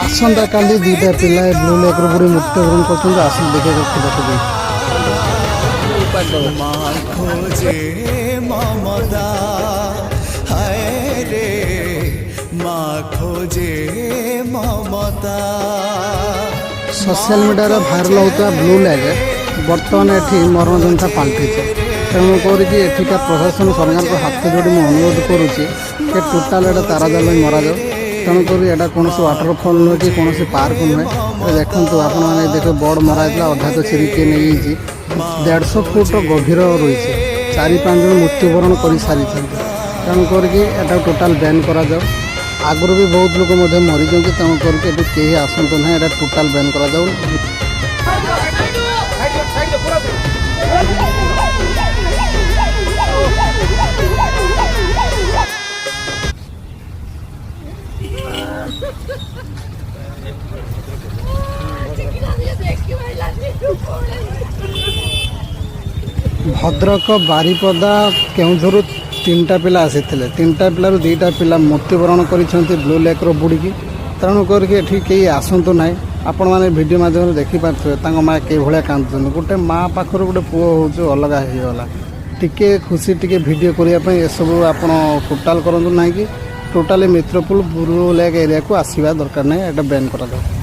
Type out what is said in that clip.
आसंता काली दुईटा पिला blue lake बुड़ी मृत्युवरण कर आस देखे खोजे ममता हाय रे माँ खोजे ममता। सोशल मीडिया भाइराल होता ब्लू लेक बर्तमान ये मरण जनता पलटि तेणुक एठिका प्रशासन सरकार को हाथ जोड़ी मुझे अनुरोध करुच्ची टोटाल एटा तारा जाल मरा जाओ। तेणुक यहाँ कौन वाटरफल नुहे कि कौन पार्क नुहे देखो आपने देख बड़ मरा अधा तो चिरिकी नहीं 150 फुट गभीर रही है 4-5 जन मृत्युवरण कर सारी तेणुक यहाँ टोटाल बैन करा जाओ। आगुरी भी बहुत लोग मरी जाती तेणुक कहीं आसतु ना यहाँ टोटाल बैन करा जाओ। भद्रक बारिपदा केउझर 3टा पिला आसी 3टा पिलू 2टा पिला मृत्युवरण कर ब्लू लेक बुड़की तेणुक कहीं आसतु ना। आपण मैंने वीडियो माध्यम देखिपे माँ कई भाया कांदुन गोटे माँ पाखर गोटे पुओ हूँ अलग होगला टिके खुशी टिके वीडियो करने ये सब आप टोटाल करूँ ना कि टोटाली मित्रपुर ब्लू लेक एरिया को आसवा दरकार ना। यहाँ बैन कर।